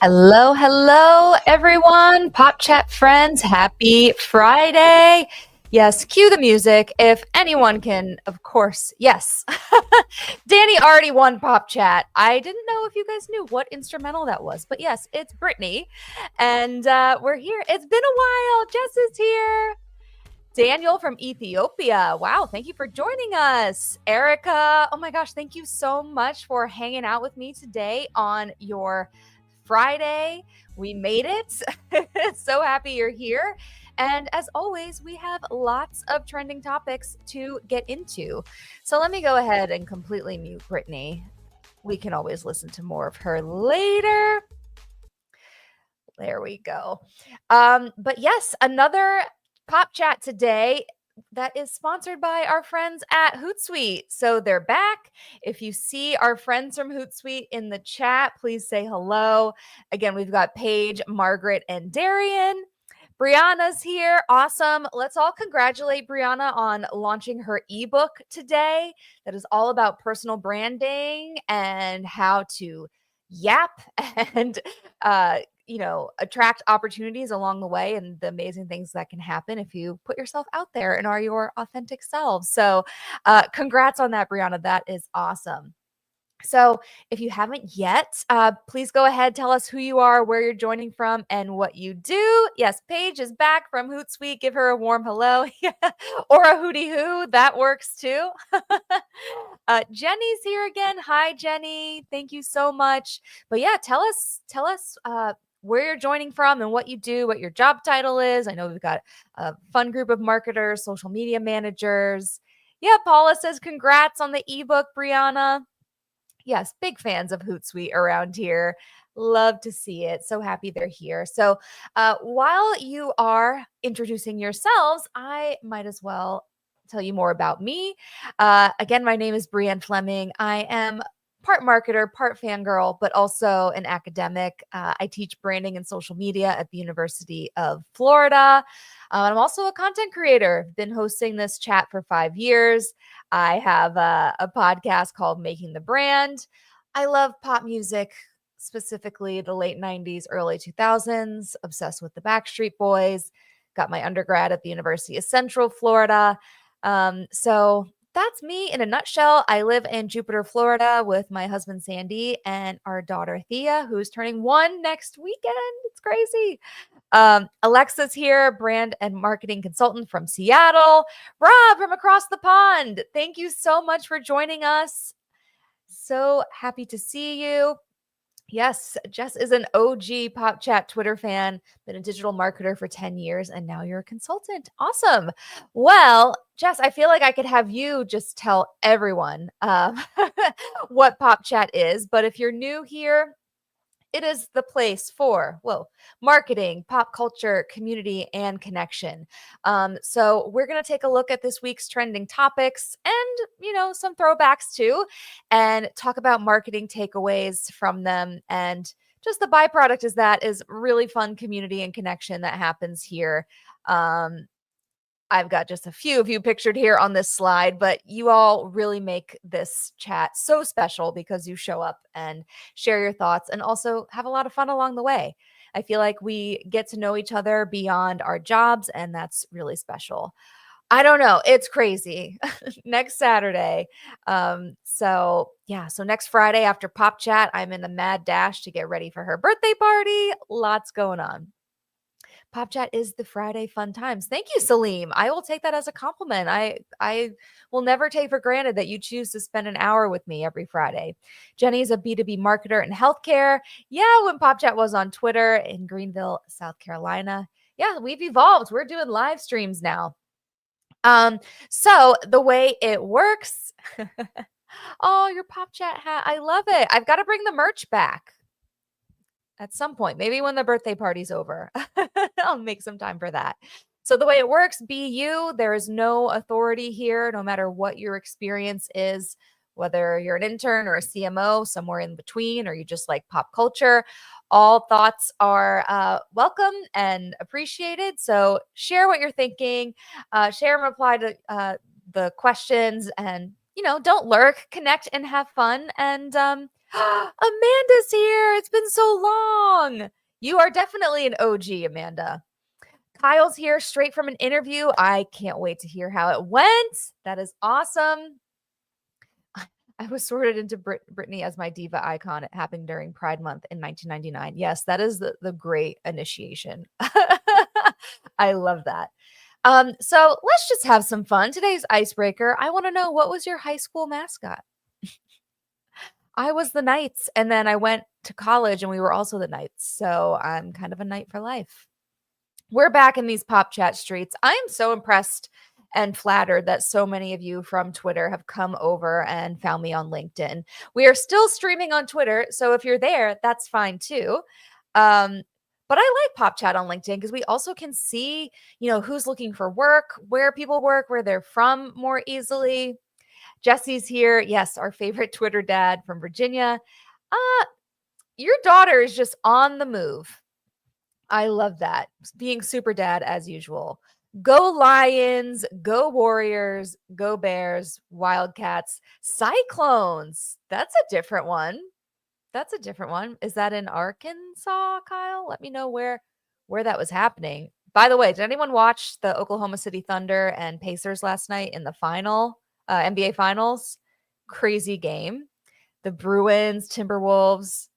Hello, hello, everyone. Pop Chat friends, happy Friday. Yes, cue the music. If anyone can, of course, yes. Danny already won Pop Chat. I didn't know if you guys knew what instrumental that was, but yes, it's Brittany. And we're here. It's been a while. Jess is here. Daniel from Ethiopia. Wow, thank you for joining us. Erica, oh my gosh, thank you so much for hanging out with me today on your Friday. We made it. So happy you're here. And as always, we have lots of trending topics to get into. So let me go ahead and completely mute Brittany. We can always listen to more of her later. There we go. But yes, another Pop Chat today that is sponsored by our friends at Hootsuite. So they're back. If you see our friends from Hootsuite in the chat, please say hello. Again, we've got Paige, Margaret, and Darian. Brianna's here. Awesome. Let's all congratulate Brianna on launching her ebook today that is all about personal branding and how to yap and attract opportunities along the way and the amazing things that can happen if you put yourself out there and are your authentic selves. So congrats on that, Brianna. That is awesome. So if you haven't yet, please go ahead, tell us who you are, where you're joining from, and what you do. Yes, Paige is back from Hootsuite. Give her a warm hello or a hooty hoo. That works too. Jenny's here again. Hi, Jenny. Thank you so much. But yeah, tell us where you're joining from and what you do, what your job title is. I know we've got a fun group of marketers, social media managers. Yeah, Paula says congrats on the ebook, Brianna. Yes, big fans of Hootsuite around here. Love to see it. So happy they're here. So while you are introducing yourselves, I might as well tell you more about me. Again, my name is Brianne Fleming. I am part marketer, part fangirl, but also an academic. I teach branding and social media at the University of Florida. I'm also a content creator. Been hosting this chat for 5 years. I have a podcast called Making the Brand. I love pop music, specifically the late 90s, early 2000s, obsessed with the Backstreet Boys. Got my undergrad at the University of Central Florida. So that's me in a nutshell. I live in Jupiter, Florida with my husband, Sandy, and our daughter, Thea, who's turning 1 next weekend. It's crazy. Alexa's here, brand and marketing consultant from Seattle. Rob from across the pond. Thank you so much for joining us. So happy to see you. Yes, Jess is an OG Pop Chat Twitter fan, been a digital marketer for 10 years, and now you're a consultant. Awesome. Well, Jess, I feel like I could have you just tell everyone what Pop Chat is. But if you're new here, it is the place for, marketing, pop culture, community, and connection. So we're going to take a look at this week's trending topics and, some throwbacks too, and talk about marketing takeaways from them. And just the byproduct is really fun community and connection that happens here. I've got just a few of you pictured here on this slide, but you all really make this chat so special because you show up and share your thoughts and also have a lot of fun along the way. I feel like we get to know each other beyond our jobs, and that's really special. I don't know. It's crazy. Next Saturday. So next Friday after Pop Chat, I'm in the mad dash to get ready for her birthday party. Lots going on. Pop Chat is the Friday fun times. Thank you, Salim. I will take that as a compliment. I will never take for granted that you choose to spend an hour with me every Friday. Jenny's a B2B marketer in healthcare. Yeah, when Pop Chat was on Twitter in Greenville, South Carolina. Yeah, we've evolved. We're doing live streams now. So the way it works, oh, your Pop Chat hat. I love it. I've got to bring the merch back. At some point, maybe when the birthday party's over, I'll make some time for that. So the way it works, be you. There is no authority here, no matter what your experience is, whether you're an intern or a CMO, somewhere in between, or you just like pop culture. All thoughts are welcome and appreciated. So share what you're thinking, share and reply to the questions, and don't lurk, connect and have fun. And Amanda's here. It's been so long. You are definitely an OG, Amanda. Kyle's here straight from an interview. I can't wait to hear how it went. That is awesome. I was sorted into Brittany as my diva icon. It happened during Pride Month in 1999. Yes, that is the great initiation. I love that. So let's just have some fun. Today's icebreaker. I want to know, what was your high school mascot? I was the Knights, and then I went to college and we were also the Knights. So I'm kind of a Knight for life. We're back in these pop chat streets. I'm so impressed and flattered that so many of you from Twitter have come over and found me on LinkedIn. We are still streaming on Twitter, so if you're there, that's fine too. But I like pop chat on LinkedIn because we also can see, who's looking for work, where people work, where they're from more easily. Jesse's here. Yes, our favorite Twitter dad from Virginia. Your daughter is just on the move. I love that. Being super dad as usual. Go Lions, go Warriors, go Bears, Wildcats, Cyclones. That's a different one. Is that in Arkansas, Kyle? Let me know where that was happening. By the way, did anyone watch the Oklahoma City Thunder and Pacers last night in the NBA Finals? Crazy game. The Bruins, Timberwolves.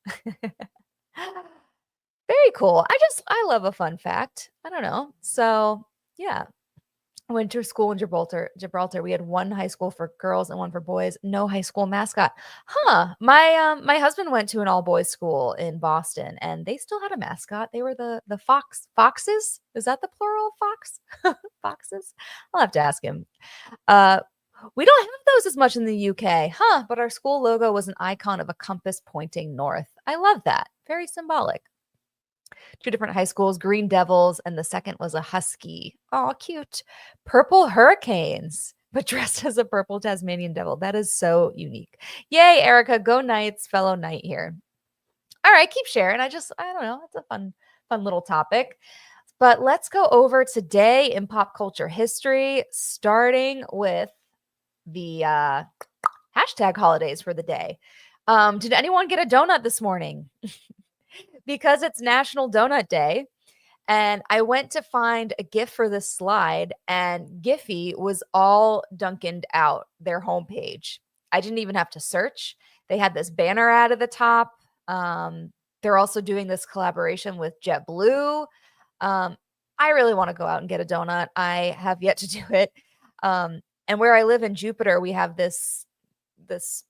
Very cool. I love a fun fact. I don't know. So yeah. I went to school in Gibraltar. We had one high school for girls and one for boys. No high school mascot. Huh. My husband went to an all boys school in Boston, and they still had a mascot. They were the foxes. Is that the plural of fox? Foxes. I'll have to ask him. We don't have those as much in the UK, huh? But our school logo was an icon of a compass pointing north. I love that. Very symbolic. Two different high schools, Green Devils, and the second was a Husky. Oh, cute. Purple Hurricanes, but dressed as a purple Tasmanian devil. That is so unique. Yay, Erica. Go Knights, fellow Knight here. All right, keep sharing. I don't know. It's a fun little topic. But let's go over today in pop culture history, starting with the hashtag holidays for the day. Did anyone get a donut this morning? Because it's National Donut Day, and I went to find a GIF for this slide, and Giphy was all Dunkin'd out, their homepage. I didn't even have to search. They had this banner ad at the top. They're also doing this collaboration with JetBlue. I really want to go out and get a donut. I have yet to do it. And where I live in Jupiter, we have this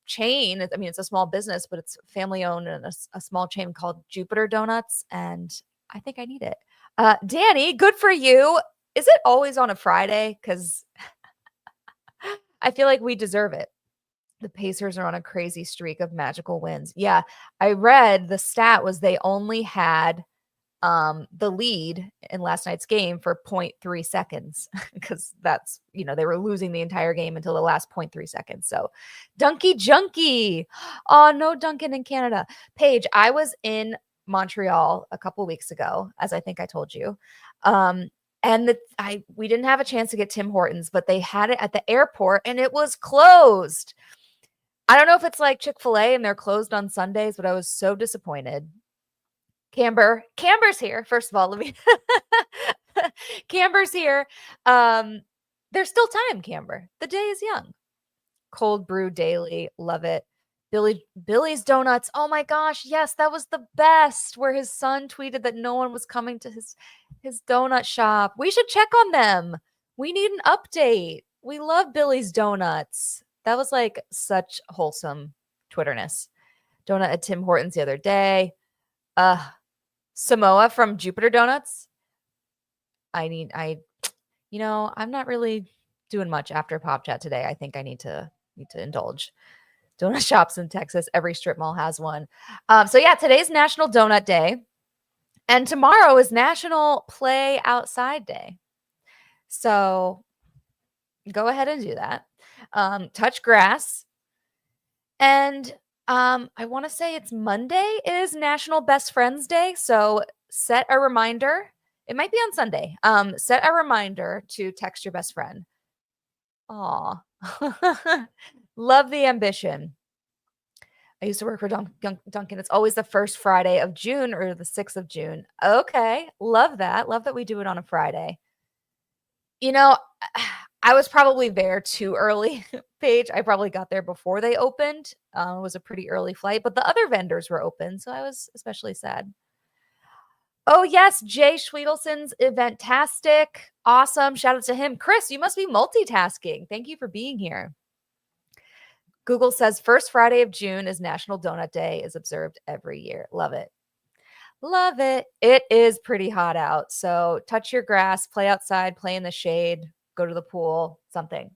chain. I mean, it's a small business, but it's family owned, and a small chain called Jupiter Donuts. And I think I need it. Danny, good for you. Is it always on a Friday? Because I feel like we deserve it. The Pacers are on a crazy streak of magical wins. Yeah, I read the stat was they only had the lead in last night's game for 0.3 seconds because that's, they were losing the entire game until the last 0.3 seconds. So Dunky Junkie. Oh, no Dunkin' in Canada. Paige, I was in Montreal a couple weeks ago, as I think I told you. And we didn't have a chance to get Tim Hortons, but they had it at the airport and it was closed. I don't know if it's like Chick-fil-A and they're closed on Sundays, but I was so disappointed. Camber's here. First of all, let me Camber's here. There's still time, Camber. The day is young. Cold brew daily. Love it. Billy's Donuts. Oh my gosh. Yes, that was the best. Where his son tweeted that no one was coming to his donut shop. We should check on them. We need an update. We love Billy's Donuts. That was like such wholesome Twitterness. Donut at Tim Hortons the other day. Samoa from Jupiter Donuts. I'm not really doing much after Pop Chat today. I think I need to indulge. Donut shops in Texas. Every strip mall has one. So yeah, today's National Donut Day. And tomorrow is National Play Outside Day. So go ahead and do that. Touch grass. And I want to say it's Monday is National Best Friends Day. So set a reminder. It might be on Sunday. Set a reminder to text your best friend. Aw. Love the ambition. I used to work for Dunkin'. It's always the first Friday of June or the 6th of June. Okay. Love that. Love that we do it on a Friday. You know, I was probably there too early, Paige. I probably got there before they opened. It was a pretty early flight, but the other vendors were open, so I was especially sad. Oh, yes, Jay Schwiedelson's Eventastic. Awesome. Shout out to him. Chris, you must be multitasking. Thank you for being here. Google says first Friday of June is National Donut Day, is observed every year. Love it. Love it. It is pretty hot out. So touch your grass, play outside, play in the shade, go to the pool, something.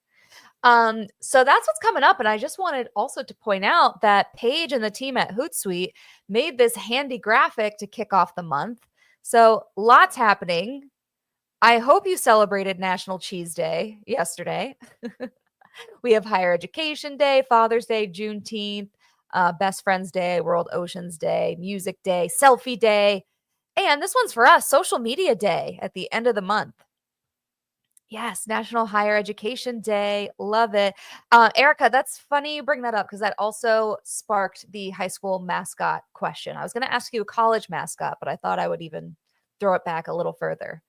So that's what's coming up. And I just wanted also to point out that Paige and the team at Hootsuite made this handy graphic to kick off the month. So lots happening. I hope you celebrated National Cheese Day yesterday. We have Higher Education Day, Father's Day, Juneteenth, Best Friends Day, World Oceans Day, Music Day, Selfie Day. And this one's for us, Social Media Day at the end of the month. Yes, National Higher Education Day. Love it. Erica, that's funny you bring that up because that also sparked the high school mascot question. I was going to ask you a college mascot, but I thought I would even throw it back a little further.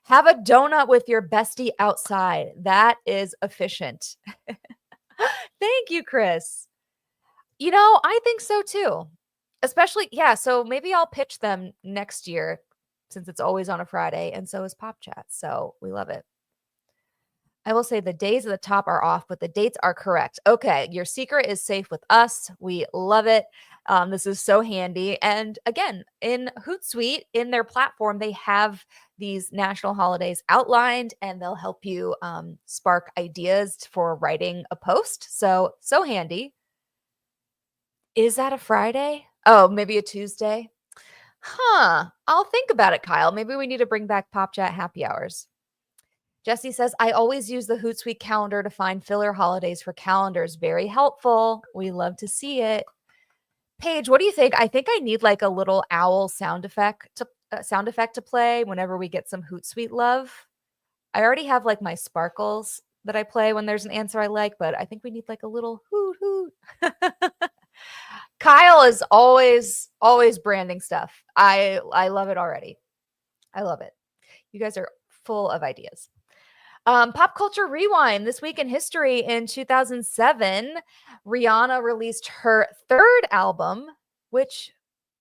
Have a donut with your bestie outside. That is efficient. Thank you, Chris. You know, I think so too. Especially, yeah. So maybe I'll pitch them next year since it's always on a Friday. And so is Pop Chat. So we love it. I will say the days at the top are off, but the dates are correct. Okay, your secret is safe with us. We love it. This is so handy. And again, in Hootsuite, in their platform, they have these national holidays outlined and they'll help you spark ideas for writing a post. So handy. Is that a Friday? Oh, maybe a Tuesday? Huh. I'll think about it, Kyle. Maybe we need to bring back Pop Chat happy hours. Jesse says, I always use the Hootsuite calendar to find filler holidays for calendars. Very helpful. We love to see it. Paige, what do you think? I think I need like a little owl sound effect to play whenever we get some Hootsuite love. I already have like my sparkles that I play when there's an answer I like, but I think we need like a little hoot hoot. Kyle is always branding stuff. I love it already. I love it. You guys are full of ideas. Pop culture rewind. This week in history in 2007, Rihanna released her third album, which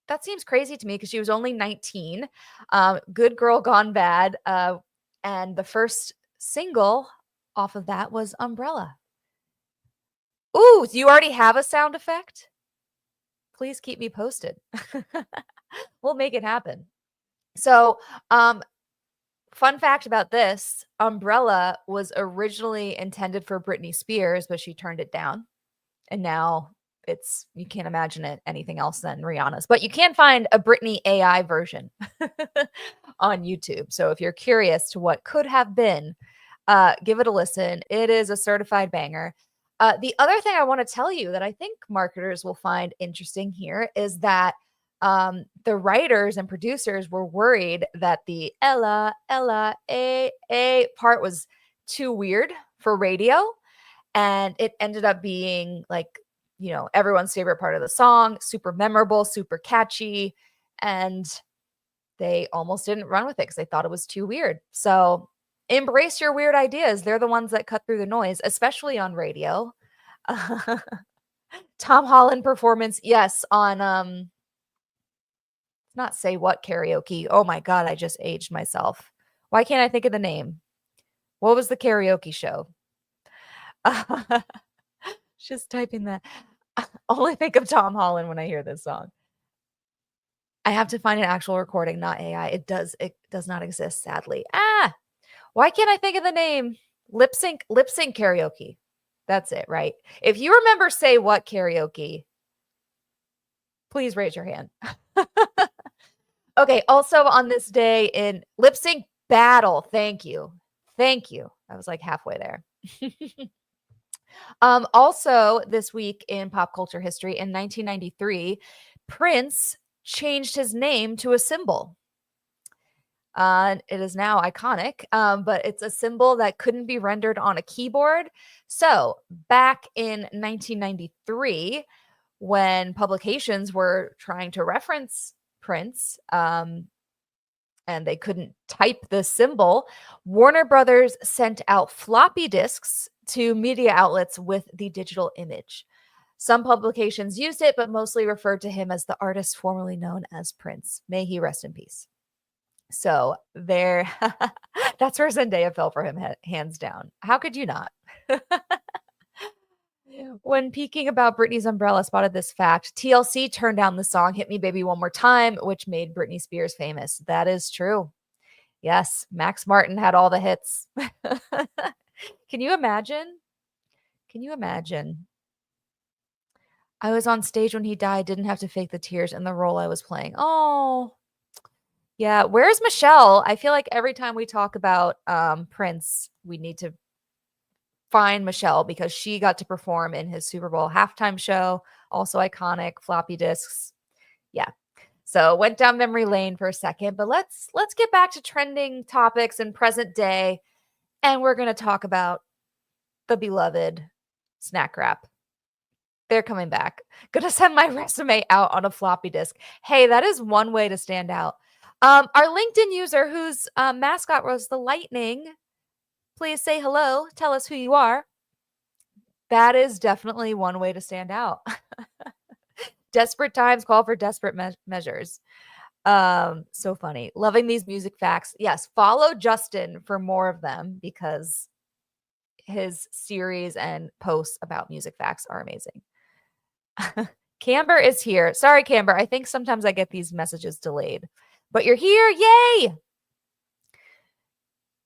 that seems crazy to me because she was only 19. Good Girl Gone Bad. And the first single off of that was Umbrella. Ooh, do you already have a sound effect? Please keep me posted. We'll make it happen. So, fun fact about this, Umbrella was originally intended for Britney Spears, but she turned it down. And now you can't imagine it anything else than Rihanna's. But you can find a Britney AI version on YouTube. So if you're curious to what could have been, give it a listen. It is a certified banger. The other thing I want to tell you that I think marketers will find interesting here is that the writers and producers were worried that the Ella, a part was too weird for radio. And it ended up being like, you know, everyone's favorite part of the song, super memorable, super catchy. And they almost didn't run with it because they thought it was too weird. So embrace your weird ideas. They're the ones that cut through the noise, especially on radio. Tom Holland performance. Yes. On, not Say What karaoke. Oh my God, I just aged myself. Why can't I think of the name? What was the karaoke show? Just typing that. I only think of Tom Holland when I hear this song. I have to find an actual recording, not AI. It does not exist, sadly. Why can't I think of the name? Lip sync karaoke. That's it, right? If you remember Say What karaoke, please raise your hand. Okay, also on this day in lip sync battle. Thank you. I was like halfway there. Also this week in pop culture history in 1993, Prince changed his name to a symbol. It is now iconic, but it's a symbol that couldn't be rendered on a keyboard. So back in 1993, when publications were trying to reference Prince, and they couldn't type the symbol, Warner Brothers sent out floppy disks to media outlets with the digital image. Some publications used it, but mostly referred to him as the artist formerly known as Prince. May he rest in peace. So there, that's where Zendaya fell for him, hands down. How could you not? When peeking about Britney's umbrella, spotted this fact. TLC turned down the song Hit Me Baby One More Time, which made Britney Spears famous. That is true. Yes, Max Martin had all the hits. Can you imagine? Can you imagine? I was on stage when he died, didn't have to fake the tears in the role I was playing. Oh, yeah. Where's Michelle? I feel like every time we talk about Prince, we need to find Michelle because she got to perform in his Super Bowl halftime show. Also iconic, floppy disks. Yeah. So went down memory lane for a second, but let's get back to trending topics in present day, and we're going to talk about the beloved snack wrap. They're coming back. Gonna send my resume out on a floppy disk. Hey, that is one way to stand out. Our LinkedIn user whose mascot was the lightning, please say hello. Tell us who you are. That is definitely one way to stand out. Desperate times call for desperate measures. So funny. Loving these music facts. Yes, follow Justin for more of them because his series and posts about music facts are amazing. Camber is here. Sorry, Camber. I think sometimes I get these messages delayed, but you're here. Yay!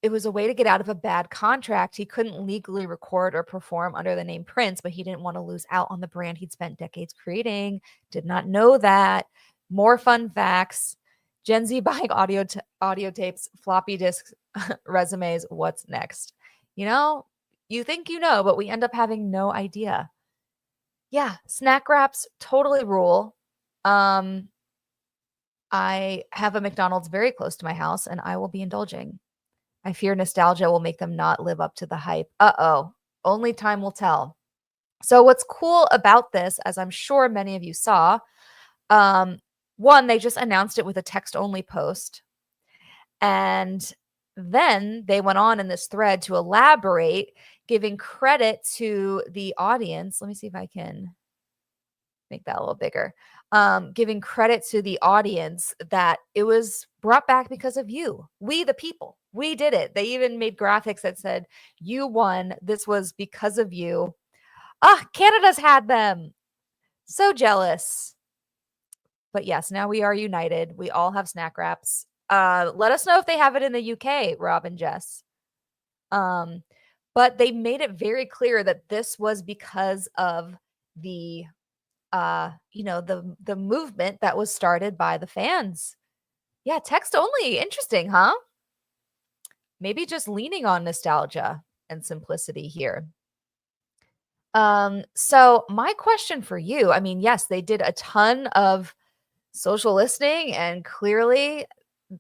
It was a way to get out of a bad contract. He couldn't legally record or perform under the name Prince, but he didn't want to lose out on the brand he'd spent decades creating. Did not know that. More fun facts. Gen Z buying audio tapes, floppy disks, resumes. What's next? You think you know, but we end up having no idea. Yeah, snack wraps totally rule. I have a McDonald's very close to my house, and I will be indulging. I fear nostalgia will make them not live up to the hype. Uh-oh. Only time will tell. So what's cool about this, as I'm sure many of you saw, one, they just announced it with a text-only post. And then they went on in this thread to elaborate, giving credit to the audience. Let me see if I can make that a little bigger. Giving credit to the audience that it was brought back because of you. We, the people, we did it. They even made graphics that said, you won. This was because of you. Canada's had them. So jealous. But yes, now we are united. We all have snack wraps. Let us know if they have it in the UK, Rob and Jess. But they made it very clear that this was because of the the movement that was started by the fans. Yeah, text only. Interesting, huh? Maybe just leaning on nostalgia and simplicity here. So my question for you, I mean, yes, they did a ton of social listening, and clearly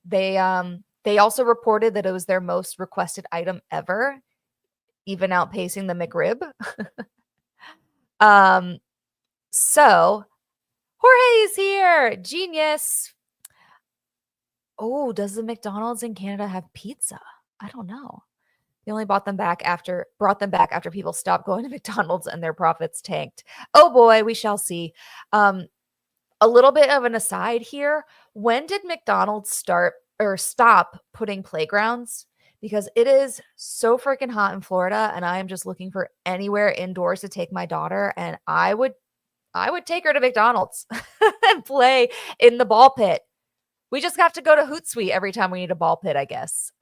they also reported that it was their most requested item ever, even outpacing the McRib. So Jorge is here. Genius. Oh, does the McDonald's in Canada have pizza? I don't know. They only brought them back after people stopped going to McDonald's and their profits tanked. Oh boy, we shall see. A little bit of an aside here. When did McDonald's stop putting playgrounds? Because it is so freaking hot in Florida, and I am just looking for anywhere indoors to take my daughter, and I would take her to McDonald's and play in the ball pit. We just have to go to Hootsuite every time we need a ball pit, I guess.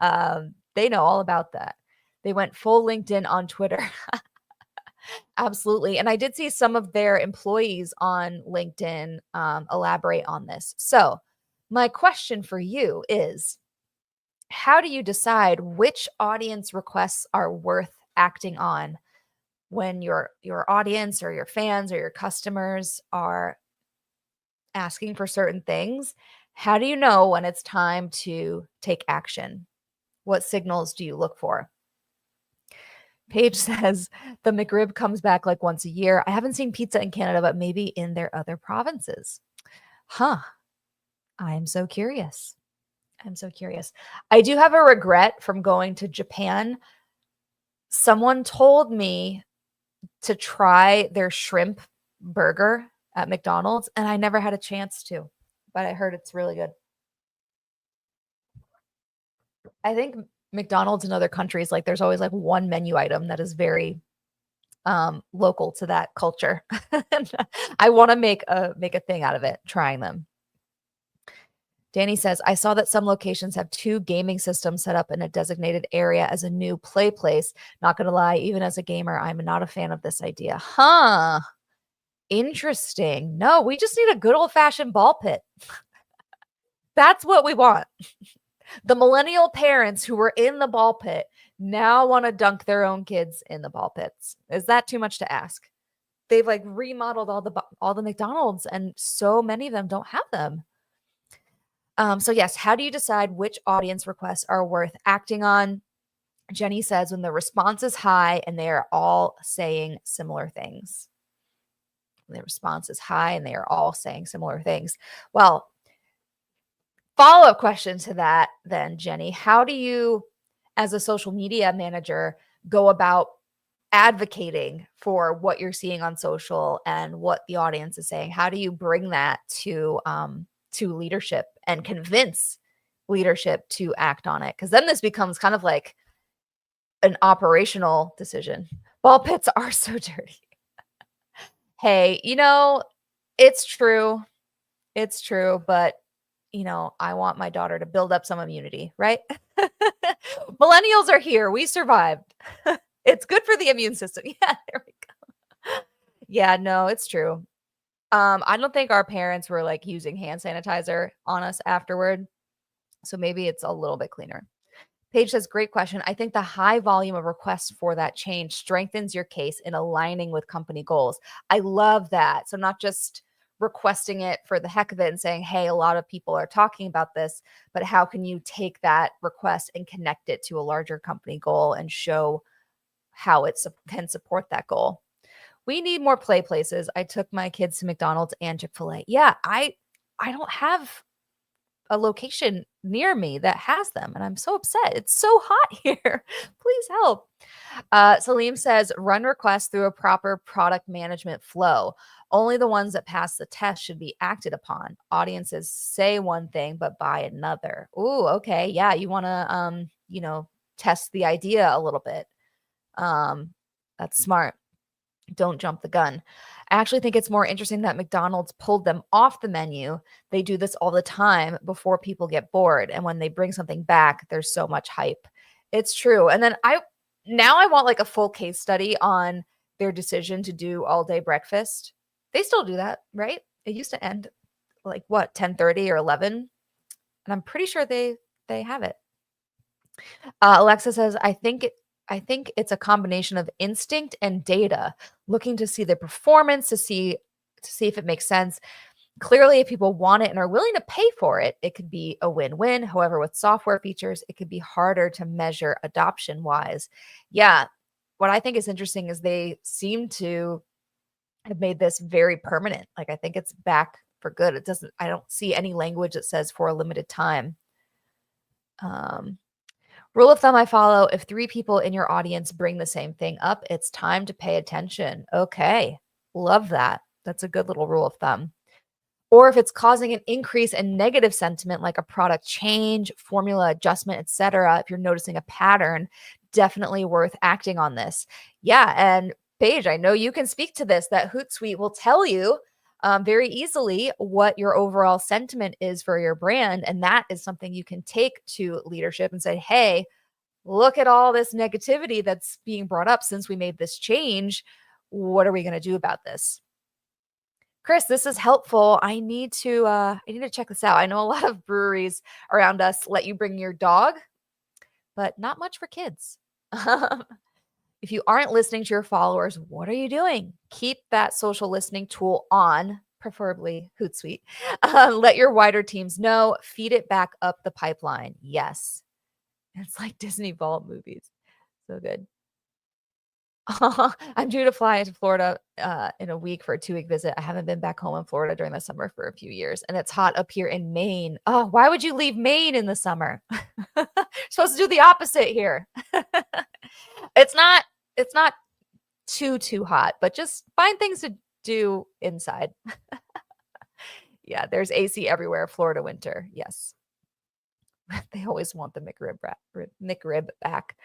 They know all about that. They went full LinkedIn on Twitter. Absolutely. And I did see some of their employees on LinkedIn elaborate on this. So my question for you is, how do you decide which audience requests are worth acting on when your audience or your fans or your customers are asking for certain things? How do you know when it's time to take action? What signals do you look for? Paige says the McRib comes back like once a year. I haven't seen pizza in Canada, but maybe in their other provinces. Huh. I'm so curious. I'm so curious. I do have a regret from going to Japan. Someone told me to try their shrimp burger at McDonald's, and I never had a chance to, but I heard it's really good. I think McDonald's in other countries, like there's always like one menu item that is very local to that culture. I want to make a thing out of it, trying them. Danny says, I saw that some locations have 2 gaming systems set up in a designated area as a new play place. Not going to lie, even as a gamer, I'm not a fan of this idea. Huh. Interesting. No, we just need a good old fashioned ball pit. That's what we want. The millennial parents who were in the ball pit now want to dunk their own kids in the ball pits. Is that too much to ask? They've like remodeled all the McDonald's, and so many of them don't have them. So yes, how do you decide which audience requests are worth acting on? Jenny says when the response is high and they are all saying similar things. The response is high and they are all saying similar things. Well, follow-up question to that then, Jenny, how do you, as a social media manager, go about advocating for what you're seeing on social and what the audience is saying? How do you bring that to leadership and convince leadership to act on it? Because then this becomes kind of like an operational decision. Ball pits are so dirty. Hey, it's true. It's true, but I want my daughter to build up some immunity, right? Millennials are here. We survived. It's good for the immune system. Yeah, there we go. Yeah, no, it's true. I don't think our parents were like using hand sanitizer on us afterward. So maybe it's a little bit cleaner. Paige says, great question. I think the high volume of requests for that change strengthens your case in aligning with company goals. I love that. So not just requesting it for the heck of it and saying, hey, a lot of people are talking about this, but how can you take that request and connect it to a larger company goal and show how it can support that goal? We need more play places. I took my kids to McDonald's and Chick-fil-A. Yeah, I don't have a location near me that has them, and I'm so upset. It's so hot here. Please help. Salim says, run requests through a proper product management flow. Only the ones that pass the test should be acted upon. Audiences say one thing, but buy another. Ooh, okay. Yeah, you want to, test the idea a little bit. That's smart. Don't jump the gun. I actually think it's more interesting that McDonald's pulled them off the menu. They do this all the time before people get bored. And when they bring something back, there's so much hype. It's true. And then I want like a full case study on their decision to do all day breakfast. They still do that, right? It used to end like what, 10:30 or 11. And I'm pretty sure they have it. Alexa says, I think it's a combination of instinct and data, looking to see the performance, to see if it makes sense. Clearly, if people want it and are willing to pay for it, it could be a win-win. However, with software features, it could be harder to measure adoption-wise. Yeah, what I think is interesting is they seem to have made this very permanent. Like, I think it's back for good. I don't see any language that says for a limited time. Rule of thumb I follow, if 3 people in your audience bring the same thing up, it's time to pay attention. Okay. Love that. That's a good little rule of thumb. Or if it's causing an increase in negative sentiment, like a product change, formula adjustment, etc., if you're noticing a pattern, definitely worth acting on this. Yeah. And Paige, I know you can speak to this, that Hootsuite will tell you very easily what your overall sentiment is for your brand. And that is something you can take to leadership and say, hey, look at all this negativity that's being brought up since we made this change. What are we going to do about this? Chris, this is helpful. I need to check this out. I know a lot of breweries around us let you bring your dog, but not much for kids. If you aren't listening to your followers, what are you doing? Keep that social listening tool on, preferably Hootsuite. Let your wider teams know. Feed it back up the pipeline. Yes. It's like Disney Vault movies. So good. I'm due to fly to Florida in a week for a 2-week visit. I haven't been back home in Florida during the summer for a few years, and it's hot up here in Maine. Oh, why would you leave Maine in the summer? Supposed to do the opposite here. It's not it's not too hot, but just find things to do inside. Yeah, there's AC everywhere. Florida winter. Yes. They always want the McRib back.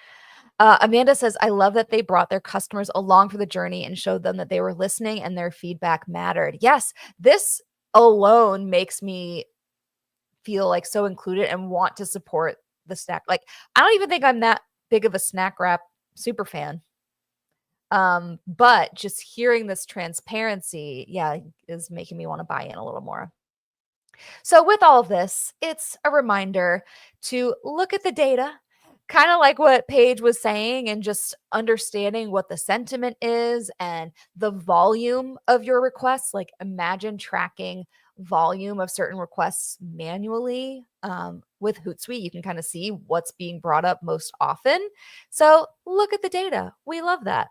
Amanda says, I love that they brought their customers along for the journey and showed them that they were listening and their feedback mattered. Yes, this alone makes me feel like so included and want to support the snack. Like, I don't even think I'm that big of a snack wrap super fan. But just hearing this transparency, yeah, is making me want to buy in a little more. So with all of this, it's a reminder to look at the data, kind of like what Paige was saying, and just understanding what the sentiment is and the volume of your requests. Like, imagine tracking volume of certain requests manually. With Hootsuite, you can kind of see what's being brought up most often. So look at the data. We love that.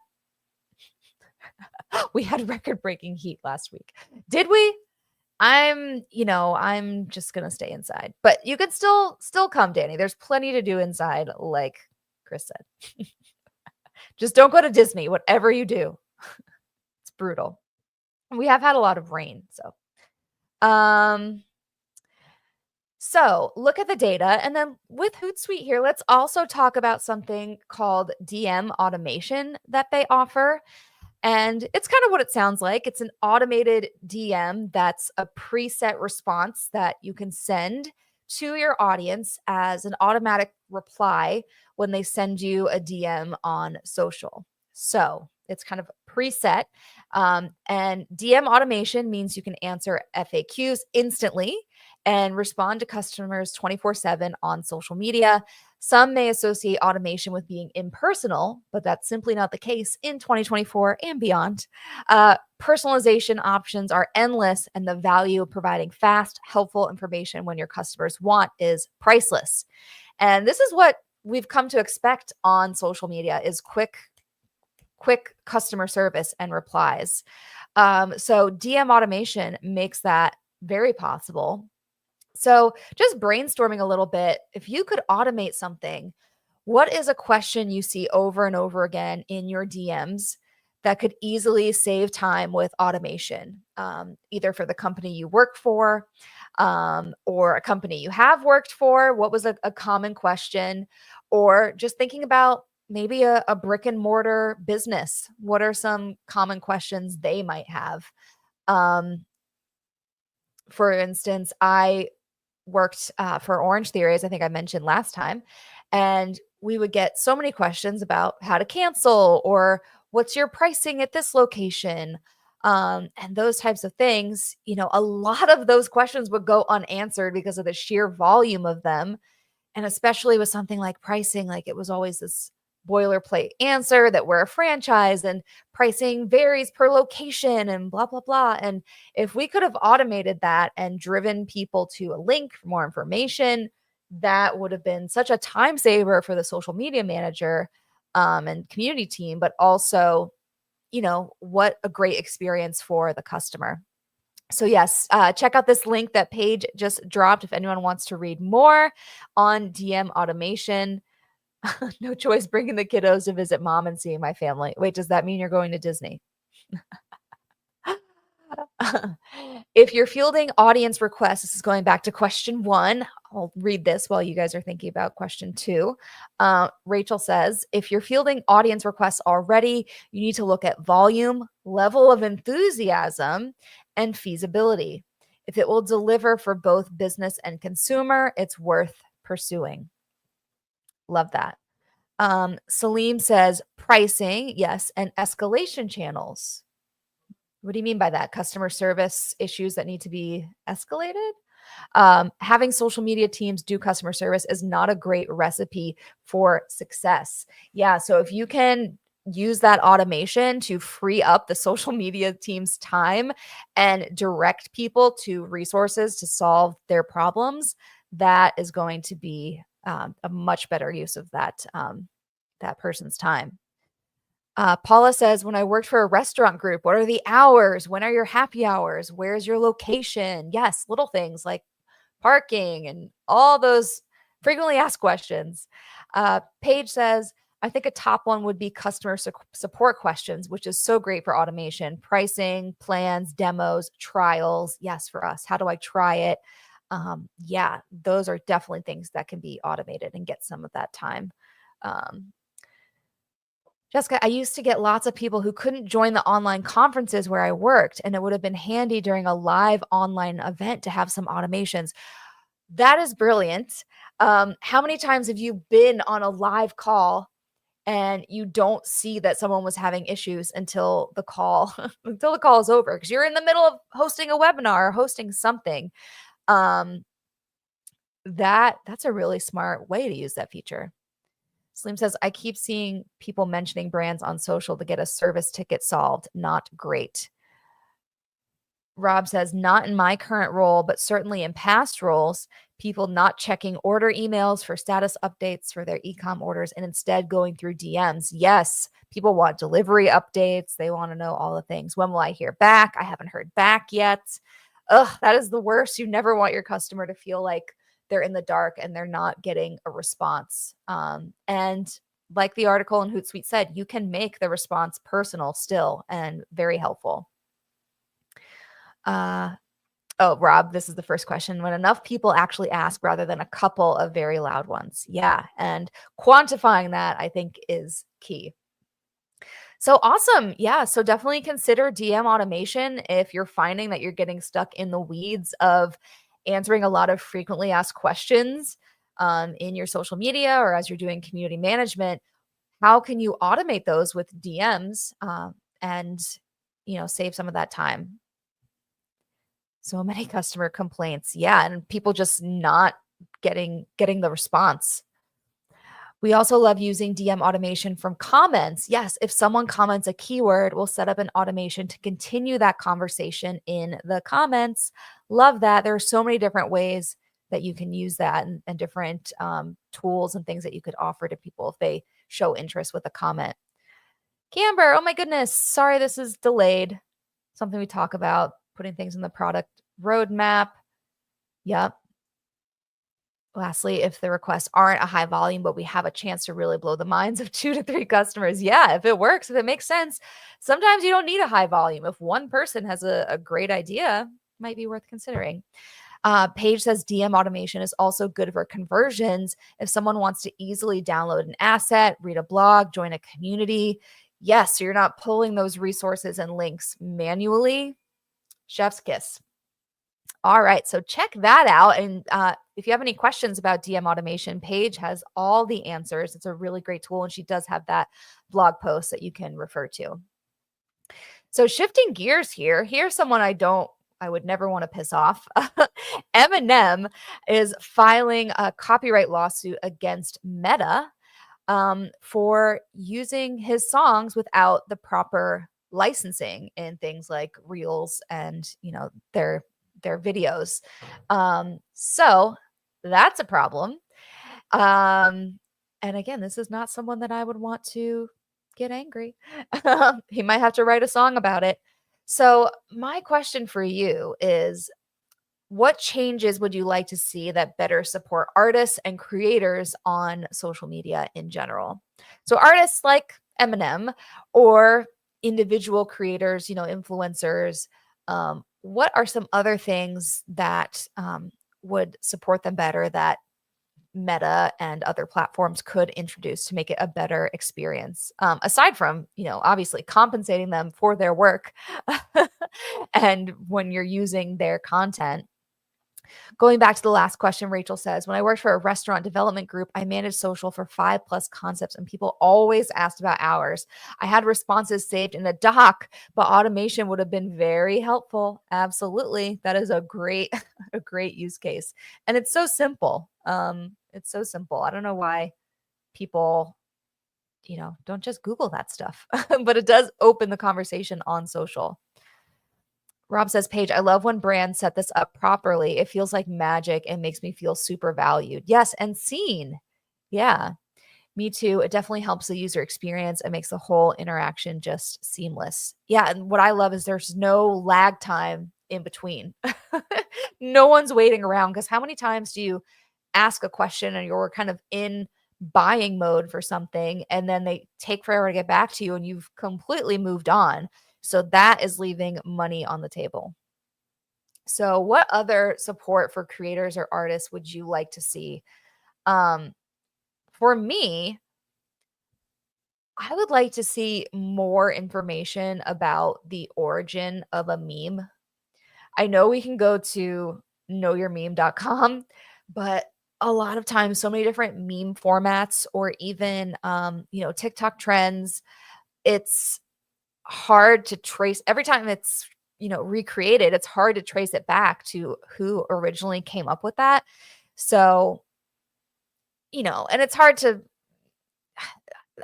We had record-breaking heat last week. Did we? I'm just gonna stay inside. But you can still come, Danny. There's plenty to do inside, like Chris said. Just don't go to Disney, whatever you do. It's brutal. We have had a lot of rain, so. So look at the data. And then with Hootsuite here, let's also talk about something called DM automation that they offer. And it's kind of what it sounds like. It's an automated DM that's a preset response that you can send to your audience as an automatic reply when they send you a DM on social. So it's kind of preset. And DM automation means you can answer FAQs instantly and respond to customers 24/7 on social media. Some may associate automation with being impersonal, but that's simply not the case in 2024 and beyond. Personalization options are endless, and the value of providing fast, helpful information when your customers want is priceless. And this is what we've come to expect on social media is quick customer service and replies. So DM automation makes that very possible. So just brainstorming a little bit, if you could automate something, what is a question you see over and over again in your DMs that could easily save time with automation, either for the company you work for or a company you have worked for? What was a common question? Or just thinking about maybe a brick and mortar business. What are some common questions they might have? For instance, I worked for Orange Theory, as I think I mentioned last time, and we would get so many questions about how to cancel or what's your pricing at this location, and those types of things. A lot of those questions would go unanswered because of the sheer volume of them. And especially with something like pricing, like it was always this boilerplate answer that we're a franchise and pricing varies per location and blah, blah, blah. And if we could have automated that and driven people to a link for more information, that would have been such a time saver for the social media manager and community team, but also, what a great experience for the customer. So yes, check out this link that Paige just dropped if anyone wants to read more on DM automation. No choice bringing the kiddos to visit mom and seeing my family. Wait, does that mean you're going to Disney? If you're fielding audience requests, this is going back to question 1. I'll read this while you guys are thinking about question 2. Rachel says, if you're fielding audience requests already, you need to look at volume, level of enthusiasm, and feasibility. If it will deliver for both business and consumer, it's worth pursuing. Love that. Salim says pricing, yes, and escalation channels. What do you mean by that? Customer service issues that need to be escalated? Having social media teams do customer service is not a great recipe for success. Yeah, so if you can use that automation to free up the social media team's time and direct people to resources to solve their problems, that is going to be a much better use of that person's time. Paula says, when I worked for a restaurant group, what are the hours? When are your happy hours? Where's your location? Yes, little things like parking and all those frequently asked questions. Paige says, I think a top one would be customer support questions, which is so great for automation, pricing, plans, demos, trials. Yes, for us. How do I try it? Yeah, those are definitely things that can be automated and get some of that time. Um, Jessica, I used to get lots of people who couldn't join the online conferences where I worked, and it would have been handy during a live online event to have some automations. That is brilliant. How many times have you been on a live call and you don't see that someone was having issues until the call until the call is over because you're in the middle of hosting a webinar or hosting something? Um, that's a really smart way to use that feature. Slim says, I keep seeing people mentioning brands on social to get a service ticket solved. Not great. Rob says, not in my current role, but certainly in past roles, people not checking order emails for status updates for their e-com orders and instead going through DMs. Yes, people want delivery updates. They want to know all the things. When will I hear back? I haven't heard back yet. Ugh, that is the worst. You never want your customer to feel like they're in the dark and they're not getting a response. And like the article in Hootsuite said, you can make the response personal still and very helpful. Oh, Rob, this is the first question. When enough people actually ask rather than a couple of very loud ones. Yeah. And quantifying that, I think, is key. So awesome. Yeah. So definitely consider DM automation if you're finding that you're getting stuck in the weeds of answering a lot of frequently asked questions in your social media or as you're doing community management. How can you automate those with DMs and save some of that time? So many customer complaints. Yeah, and people just not getting the response. We also love using DM automation from comments. Yes, if someone comments a keyword, we'll set up an automation to continue that conversation in the comments. Love that. There are so many different ways that you can use that and different tools and things that you could offer to people if they show interest with a comment. Camber, oh my goodness. Sorry, this is delayed. Something we talk about, putting things in the product roadmap. Yep. Lastly, if the requests aren't a high volume, but we have a chance to really blow the minds of 2 to 3 customers. Yeah, if it works, if it makes sense. Sometimes you don't need a high volume. If one person has a great idea, might be worth considering. Paige says DM automation is also good for conversions. If someone wants to easily download an asset, read a blog, join a community. Yes, so you're not pulling those resources and links manually. Chef's kiss. All right, so check that out. And if you have any questions about DM automation, Paige has all the answers. It's a really great tool, and she does have that blog post that you can refer to. So shifting gears here, here's someone I would never want to piss off. Eminem is filing a copyright lawsuit against Meta for using his songs without the proper licensing in things like Reels and their videos. So that's a problem. And again, this is not someone that I would want to get angry. He might have to write a song about it. So my question for you is, what changes would you like to see that better support artists and creators on social media in general? So artists like Eminem or individual creators, influencers, what are some other things that would support them better that Meta and other platforms could introduce to make it a better experience? Aside from, obviously compensating them for their work and when you're using their content. Going back to the last question, Rachel says, when I worked for a restaurant development group, I managed social for 5+ concepts and people always asked about hours. I had responses saved in a doc, but automation would have been very helpful. Absolutely. That is a great, a great use case. And it's so simple. It's so simple. I don't know why people, don't just Google that stuff, but it does open the conversation on social. Rob says, Paige, I love when brands set this up properly. It feels like magic and makes me feel super valued. Yes, and seen. Yeah. Me too. It definitely helps the user experience and makes the whole interaction just seamless. Yeah, and what I love is there's no lag time in between. No one's waiting around because how many times do you ask a question and you're kind of in buying mode for something and then they take forever to get back to you and you've completely moved on. So that is leaving money on the table. So what other support for creators or artists would you like to see? Um, for me, I would like to see more information about the origin of a meme. I know we can go to knowyourmeme.com, but a lot of times so many different meme formats or even TikTok trends, it's hard to trace every time it's recreated, it's hard to trace it back to who originally came up with that. So, and it's hard to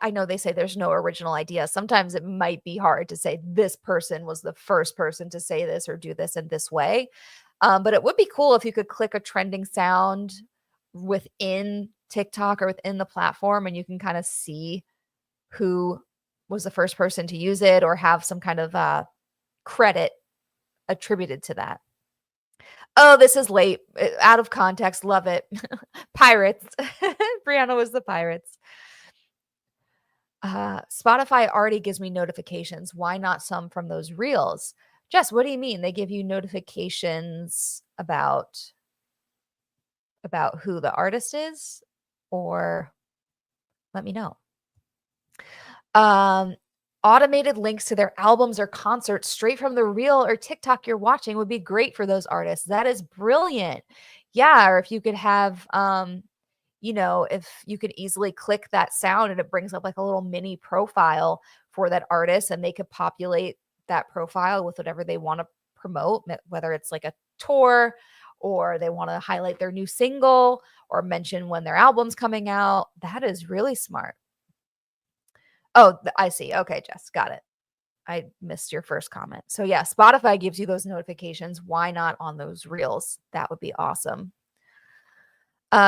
I know they say there's no original idea. Sometimes it might be hard to say this person was the first person to say this or do this in this way. But it would be cool if you could click a trending sound within TikTok or within the platform and you can kind of see who was the first person to use it or have some kind of credit attributed to that. Oh, this is late. Out of context. Love it. Pirates. Brianna was the Pirates. Spotify already gives me notifications. Why not some from those reels? Jess, what do you mean? They give you notifications about who the artist is? Or let me know. Automated links to their albums or concerts straight from the reel or TikTok you're watching would be great for those artists. That is brilliant. Yeah, or if you could have if you could easily click that sound and it brings up like a little mini profile for that artist and they could populate that profile with whatever they want to promote, whether it's like a tour or they want to highlight their new single or mention when their album's coming out. That is really smart. Oh, I see. Okay, Jess, got it. I missed your first comment. So yeah, Spotify gives you those notifications. Why not on those reels? That would be awesome.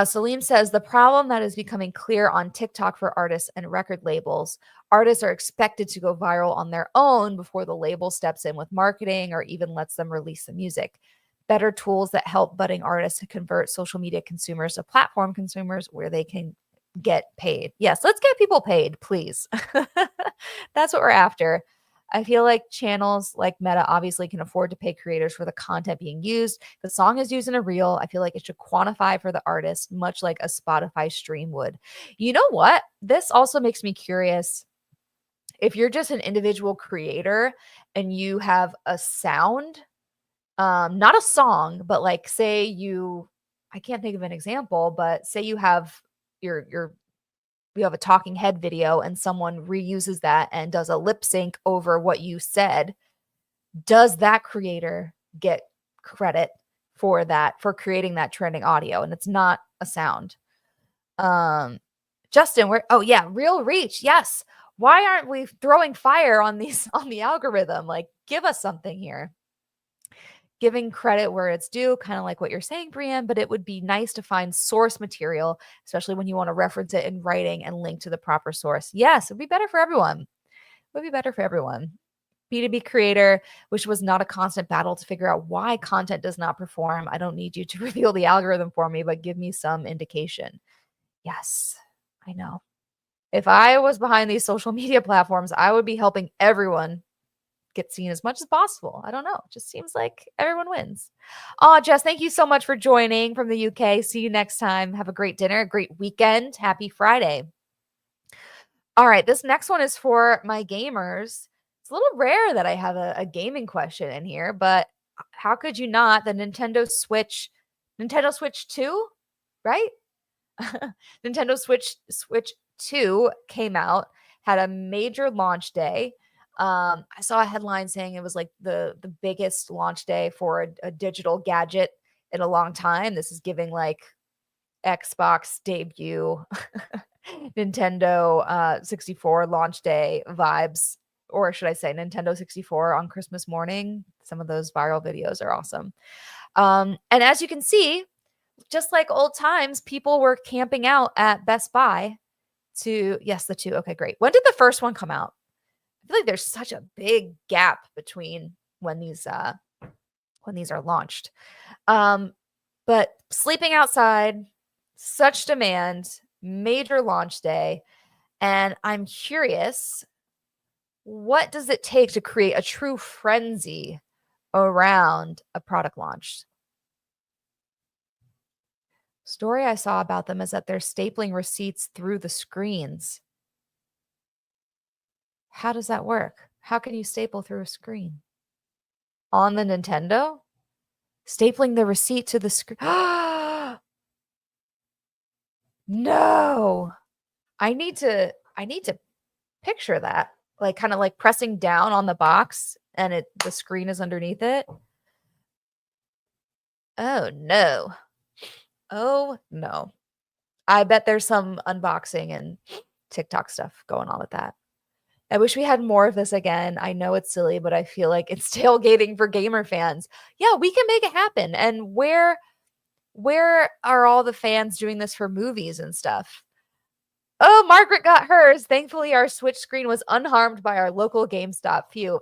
Salim says the problem that is becoming clear on TikTok for artists and record labels, artists are expected to go viral on their own before the label steps in with marketing or even lets them release the music. Better tools that help budding artists to convert social media consumers to platform consumers where they can get paid. Yes, let's get people paid, please. That's what we're after. I feel like channels like Meta obviously can afford to pay creators for the content being used. If the song is used in a reel, I feel like it should quantify for the artist, much like a Spotify stream would. You know what? This also makes me curious. If you're just an individual creator and you have a sound, not a song, but like say I can't think of an example, but say you have your you have a talking head video and someone reuses that and does a lip sync over what you said, does that creator get credit for that, for creating that trending audio? And it's not a sound. Justin, oh yeah, real reach. Yes. Why aren't we throwing fire on the algorithm? Like, give us something here. Giving credit where it's due, kind of like what you're saying, Brienne, but it would be nice to find source material, especially when you want to reference it in writing and link to the proper source. Yes, it would be better for everyone. It would be better for everyone. B2B creator, which was not a constant battle to figure out why content does not perform. I don't need you to reveal the algorithm for me, but give me some indication. Yes, I know. If I was behind these social media platforms, I would be helping everyone get seen as much as possible. I don't know. It just seems like everyone wins. Oh, Jess, thank you so much for joining from the UK. See you next time. Have a great dinner, a great weekend. Happy Friday. All right. This next one is for my gamers. It's a little rare that I have a gaming question in here, but how could you not? The Nintendo Switch 2, right? Nintendo Switch 2 came out, had a major launch day. I saw a headline saying it was like the biggest launch day for a digital gadget in a long time. This is giving like Xbox debut, Nintendo 64 launch day vibes, or should I say Nintendo 64 on Christmas morning. Some of those viral videos are awesome. And as you can see, just like old times, people were camping out at Best Buy 2. Yes, the 2. Okay, great. When did the first one come out? I feel like there's such a big gap between when these are launched. But Sleeping Outside, such demand, major launch day, and I'm curious, what does it take to create a true frenzy around a product launch? Story I saw about them is that they're stapling receipts through the screens. How does that work? How can you staple through a screen? On the Nintendo? Stapling the receipt to the screen. No. I need to picture that. Like kind of like pressing down on the box and the screen is underneath it. Oh no. Oh no. I bet there's some unboxing and TikTok stuff going on with that. I wish we had more of this again. I know it's silly, but I feel like it's tailgating for gamer fans. Yeah, we can make it happen. And where are all the fans doing this for movies and stuff? Oh, Margaret got hers. Thankfully, our Switch screen was unharmed by our local GameStop. Phew.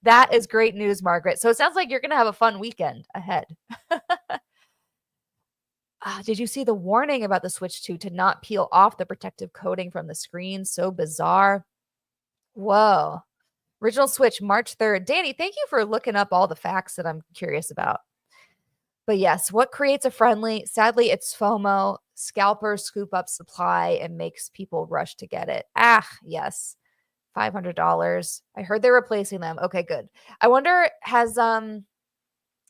That is great news, Margaret. So it sounds like you're going to have a fun weekend ahead. Did you see the warning about the Switch 2 to not peel off the protective coating from the screen? So bizarre. Whoa. Original Switch, March 3rd. Danny, thank you for looking up all the facts that I'm curious about. But yes, what creates a friendly? Sadly, it's FOMO. Scalpers scoop up supply and makes people rush to get it. Yes. $500. I heard they're replacing them. Okay, good. I wonder, has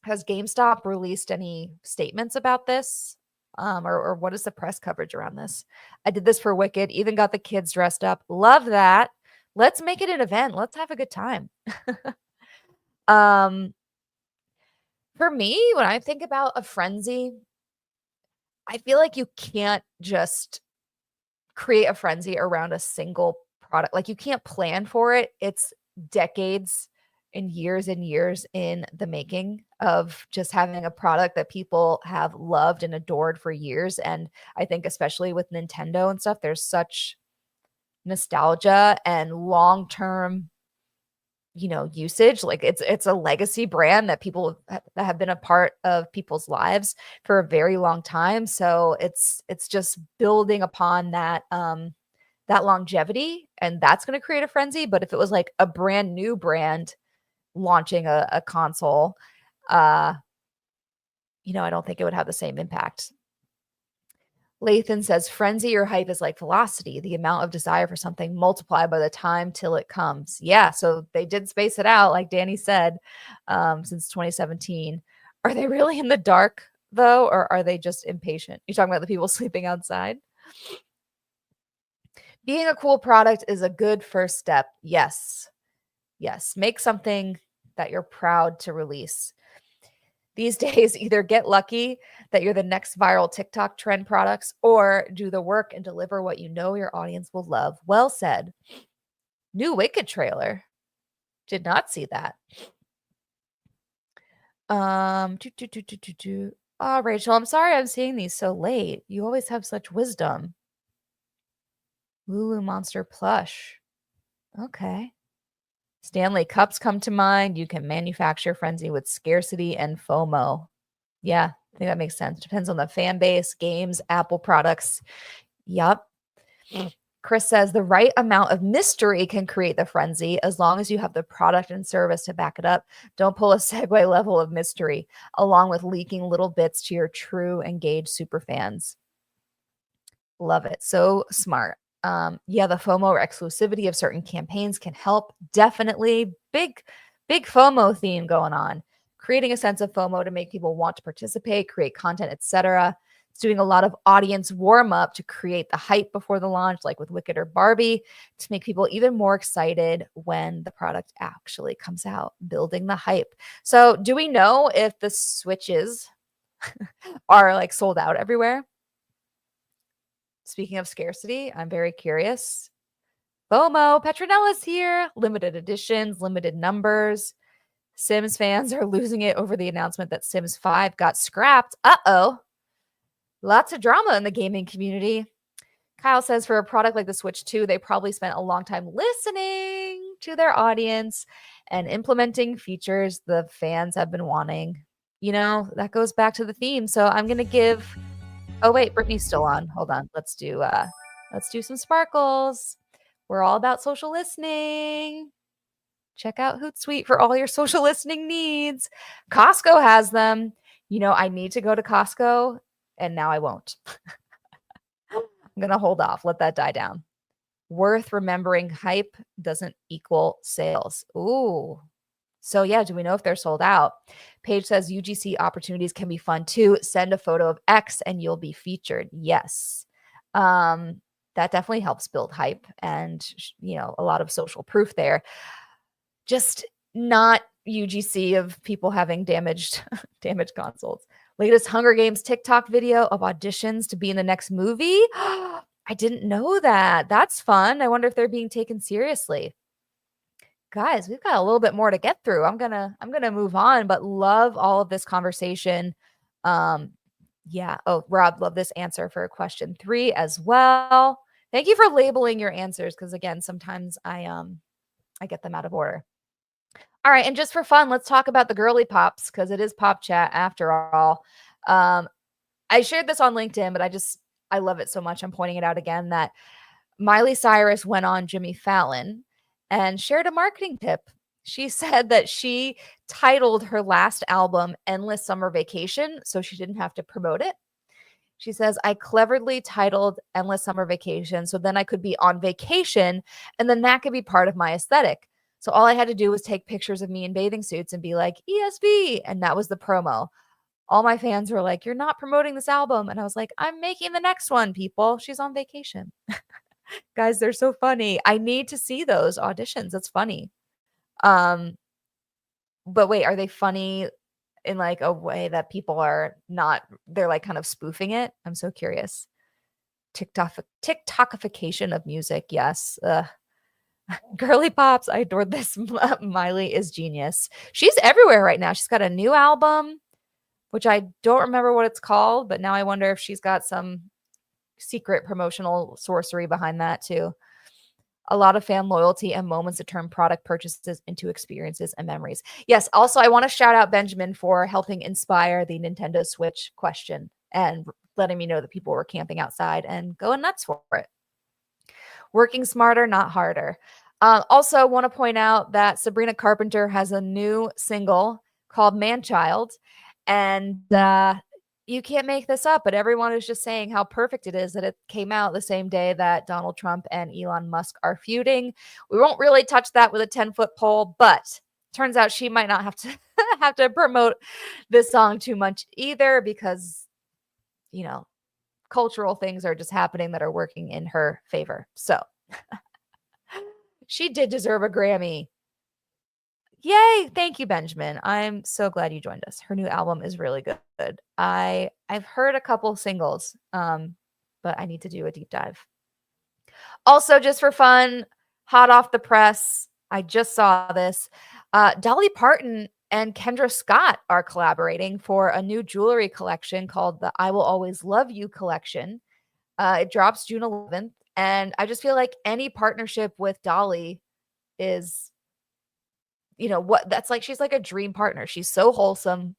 GameStop released any statements about this? Or what is the press coverage around this? I did this for Wicked, even got the kids dressed up. Love that. Let's make it an event. Let's have a good time. For me, when I think about a frenzy, I feel like you can't just create a frenzy around a single product. Like you can't plan for it. It's decades and years in the making of just having a product that people have loved and adored for years. And I think especially with Nintendo and stuff, there's such nostalgia and long-term usage. Like it's a legacy brand that that have been a part of people's lives for a very long time. So it's just building upon that that longevity, and that's going to create a frenzy. But if it was like a brand new brand launching a console, I don't think it would have the same impact. Lathan says, frenzy or hype is like velocity, the amount of desire for something multiplied by the time till it comes. Yeah, so they did space it out, like Danny said, since 2017. Are they really in the dark, though, or are they just impatient? You're talking about the people sleeping outside? Being a cool product is a good first step. Yes. Yes. Make something that you're proud to release. These days, either get lucky that you're the next viral TikTok trend products or do the work and deliver what you know your audience will love. Well said. New Wicked trailer. Did not see that. Oh, Rachel, I'm sorry I'm seeing these so late. You always have such wisdom. Lulu Monster plush. Okay. Stanley Cups come to mind. You can manufacture frenzy with scarcity and FOMO. Yeah, I think that makes sense. Depends on the fan base, games, Apple products. Yup. Chris says the right amount of mystery can create the frenzy as long as you have the product and service to back it up. Don't pull a Segway level of mystery along with leaking little bits to your true engaged super fans. Love it. So smart. Yeah, the FOMO or exclusivity of certain campaigns can help. Definitely big FOMO theme going on. Creating a sense of FOMO to make people want to participate, create content, etc. It's doing a lot of audience warm up to create the hype before the launch, like with Wicked or Barbie, to make people even more excited when the product actually comes out, building the hype. So do we know if the Switches are like sold out everywhere? Speaking of scarcity, I'm very curious. FOMO, Petronella's here. Limited editions, limited numbers. Sims fans are losing it over the announcement that Sims 5 got scrapped. Uh-oh. Lots of drama in the gaming community. Kyle says for a product like the Switch 2, they probably spent a long time listening to their audience and implementing features the fans have been wanting. That goes back to the theme. So I'm going to give Oh wait, Brittany's still on. Hold on. Let's do some sparkles. We're all about social listening. Check out Hootsuite for all your social listening needs. Costco has them. I need to go to Costco and now I won't. I'm going to hold off. Let that die down. Worth remembering, hype doesn't equal sales. Ooh. So yeah, do we know if they're sold out? Paige says UGC opportunities can be fun too. Send a photo of X and you'll be featured. Yes. That definitely helps build hype and, a lot of social proof there. Just not UGC of people having damaged consoles. Latest Hunger Games TikTok video of auditions to be in the next movie. I didn't know that. That's fun. I wonder if they're being taken seriously. Guys, we've got a little bit more to get through. I'm gonna move on, but love all of this conversation. Yeah. Oh, Rob, love this answer for question 3 as well. Thank you for labeling your answers because again, sometimes I get them out of order. All right, and just for fun, let's talk about the girly pops because it is pop chat after all. I shared this on LinkedIn, but I love it so much. I'm pointing it out again that Miley Cyrus went on Jimmy Fallon and shared a marketing tip. She said that she titled her last album Endless Summer Vacation so she didn't have to promote it. She says, I cleverly titled Endless Summer Vacation so then I could be on vacation and then that could be part of my aesthetic. So all I had to do was take pictures of me in bathing suits and be like, ESV. And that was the promo. All my fans were like, you're not promoting this album. And I was like, I'm making the next one, people. She's on vacation. Guys, they're so funny. I need to see those auditions. That's funny. But wait, are they funny in like a way that people are not, they're like kind of spoofing it? I'm so curious. TikTokification of music. Yes. Girly pops. I adore this. Miley is genius. She's everywhere right now. She's got a new album, which I don't remember what it's called, but now I wonder if she's got some secret promotional sorcery behind that too. A lot of fan loyalty and moments to turn product purchases into experiences and memories. Yes. Also, I want to shout out Benjamin for helping inspire the Nintendo Switch question and letting me know that people were camping outside and going nuts for it. Working smarter, not harder. Also, want to point out that Sabrina Carpenter has a new single called Man-Child, and you can't make this up, but everyone is just saying how perfect it is that it came out the same day that Donald Trump and Elon Musk are feuding. We won't really touch that with a 10-foot pole, but turns out she might not have to have to promote this song too much either because, cultural things are just happening that are working in her favor. So she did deserve a Grammy. Yay. Thank you, Benjamin. I'm so glad you joined us. Her new album is really good. I've heard a couple singles, but I need to do a deep dive. Also, just for fun, hot off the press, I just saw this. Dolly Parton and Kendra Scott are collaborating for a new jewelry collection called the I Will Always Love You collection. It drops June 11th. And I just feel like any partnership with Dolly is, she's like a dream partner. She's so wholesome.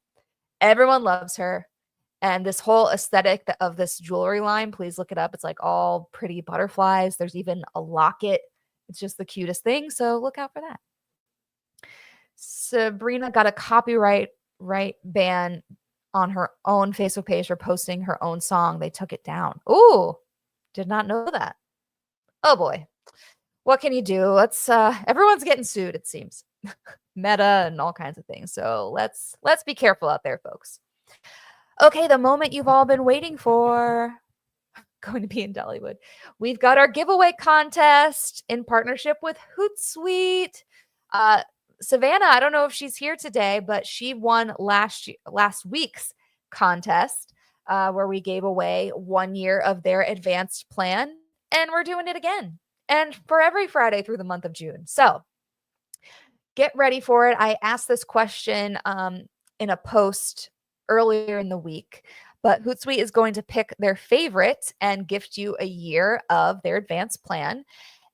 Everyone loves her. And this whole aesthetic of this jewelry line, please look it up. It's like all pretty butterflies. There's even a locket. It's just the cutest thing. So look out for that. Sabrina got a copyright ban on her own Facebook page for posting her own song. They took it down. Ooh, did not know that. Oh boy. What can you do? Everyone's getting sued, it seems. Meta and all kinds of things. So let's be careful out there, folks. Okay, the moment you've all been waiting for. Going to be in Dollywood. We've got our giveaway contest in partnership with Hootsuite. Savannah, I don't know if she's here today, but she won last week's contest where we gave away 1 year of their advanced plan, and we're doing it again. And for every Friday through the month of June. So get ready for it. I asked this question in a post earlier in the week, But Hootsuite is going to pick their favorite and gift you a year of their advanced plan.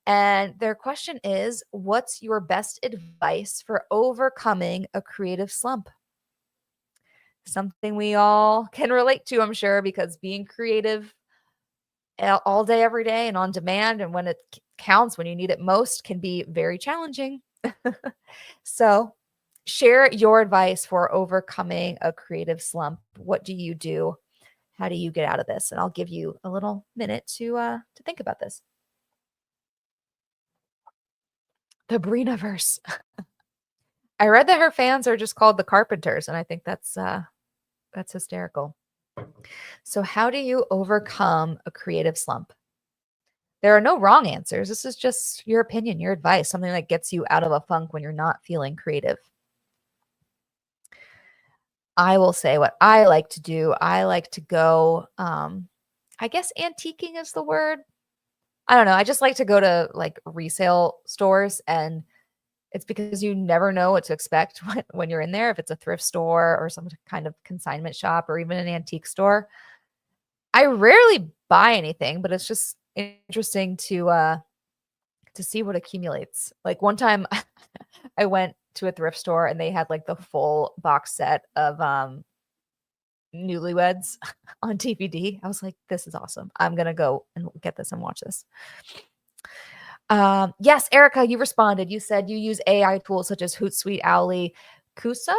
And their question is, what's your best advice for overcoming a creative slump? Something we all can relate to, I'm sure, because being creative all day, every day, and on demand, and when it counts, when you need it most, can be very challenging. So, share your advice for overcoming a creative slump. What do you do? How do you get out of this? And I'll give you a little minute to think about this. The Brinaverse. I read that her fans are just called the Carpenters, and I think that's hysterical. So, how do you overcome a creative slump? There are no wrong answers. This is just your opinion, your advice, something that gets you out of a funk when you're not feeling creative. I will say what I like to do. I like to go, I guess antiquing is the word. I don't know. I just like to go to like resale stores, and it's because you never know what to expect when you're in there. If it's a thrift store or some kind of consignment shop or even an antique store, I rarely buy anything, but it's just interesting to see what accumulates. Like one time I went to a thrift store and they had like the full box set of Newlyweds on DVD. I was like, this is awesome. I'm going to go and get this and watch this. Yes, Erica, you responded. You said you use AI tools such as Hootsuite, Owly, Kuso,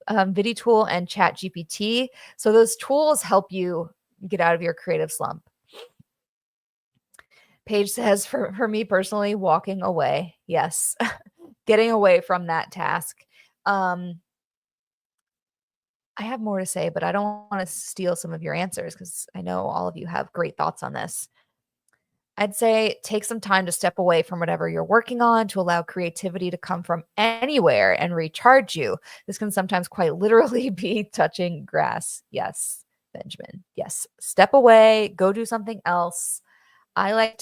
VidiTool, and ChatGPT. So those tools help you get out of your creative slump. Paige says, for me personally, walking away. Yes, getting away from that task. I have more to say, but I don't want to steal some of your answers because I know all of you have great thoughts on this. I'd say take some time to step away from whatever you're working on to allow creativity to come from anywhere and recharge you. This can sometimes quite literally be touching grass. Yes, Benjamin. Yes. Step away, go do something else. I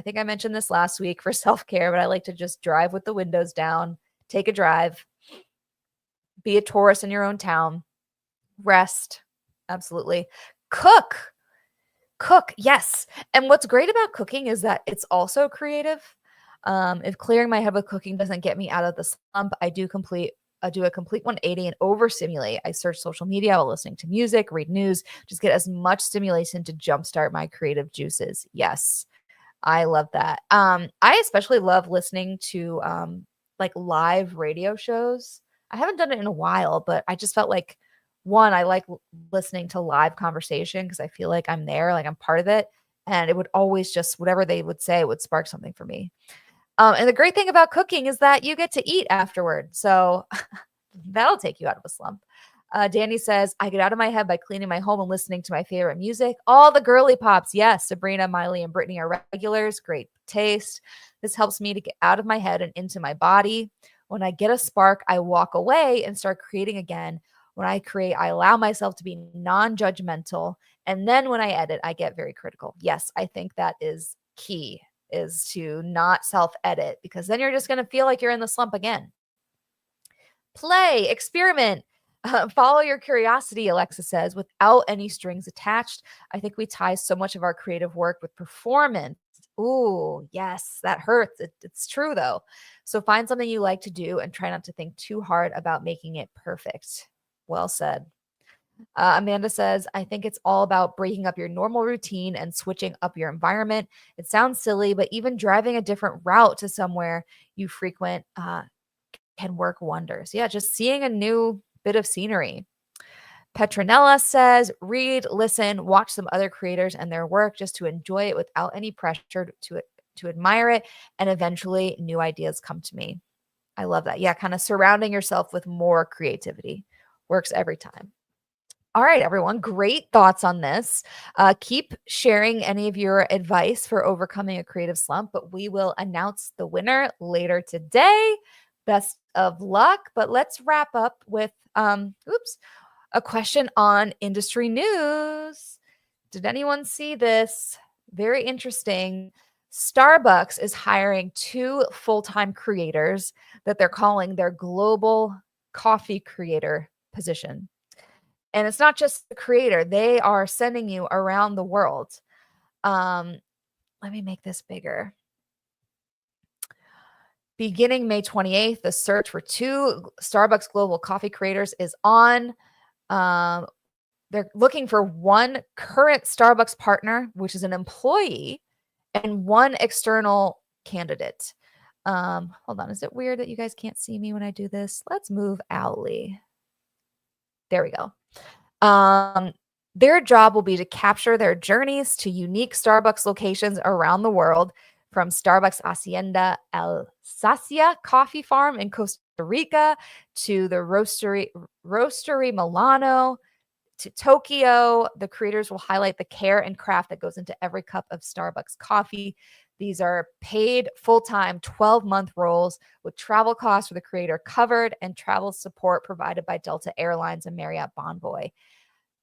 think I mentioned this last week for self-care, but I like to just drive with the windows down, take a drive, be a tourist in your own town, rest. Absolutely. Cook. Yes. And what's great about cooking is that it's also creative. If clearing my head with cooking doesn't get me out of the slump, I do a complete 180 and overstimulate. I search social media while listening to music, read news, just get as much stimulation to jumpstart my creative juices. Yes, I love that. I especially love listening to like live radio shows. I haven't done it in a while, but I just felt like one, I like listening to live conversation because I feel like I'm there, like I'm part of it. And it would always just whatever they would say would spark something for me. And the great thing about cooking is that you get to eat afterward. So that'll take you out of a slump. Danny says, I get out of my head by cleaning my home and listening to my favorite music. All the girly pops. Yes, Sabrina, Miley, and Brittany are regulars. Great taste. This helps me to get out of my head and into my body. When I get a spark, I walk away and start creating again. When I create, I allow myself to be non-judgmental. And then when I edit, I get very critical. Yes, I think that is key, is to not self-edit, because then you're just going to feel like you're in the slump again. Play, experiment, follow your curiosity, Alexa says, without any strings attached. I think we tie so much of our creative work with performance. Ooh, yes, that hurts. It's true though. So find something you like to do and try not to think too hard about making it perfect. Well said. Amanda says, I think it's all about breaking up your normal routine and switching up your environment. It sounds silly, but even driving a different route to somewhere you frequent can work wonders. Yeah, just seeing a new bit of scenery. Petronella says, read, listen, watch some other creators and their work just to enjoy it without any pressure to admire it. And eventually new ideas come to me. I love that. Yeah, kind of surrounding yourself with more creativity works every time. All right, everyone. Great thoughts on this. Keep sharing any of your advice for overcoming a creative slump, but we will announce the winner later today. Best of luck. But let's wrap up with a question on industry news. Did anyone see this? Very interesting. Starbucks is hiring 2 full-time creators that they're calling their global coffee creator position. And it's not just the creator. They are sending you around the world. Let me make this bigger. Beginning May 28th, the search for 2 Starbucks global coffee creators is on. They're looking for 1 current Starbucks partner, which is an employee, and 1 external candidate. Hold on. Is it weird that you guys can't see me when I do this? Let's move Owly. There we go. Their job will be to capture their journeys to unique Starbucks locations around the world, from Starbucks Hacienda Alsacia coffee farm in Costa Rica to the Roastery Milano to Tokyo. The creators will highlight the care and craft that goes into every cup of Starbucks coffee. These are paid full-time 12-month roles with travel costs for the creator covered and travel support provided by Delta Airlines and Marriott Bonvoy.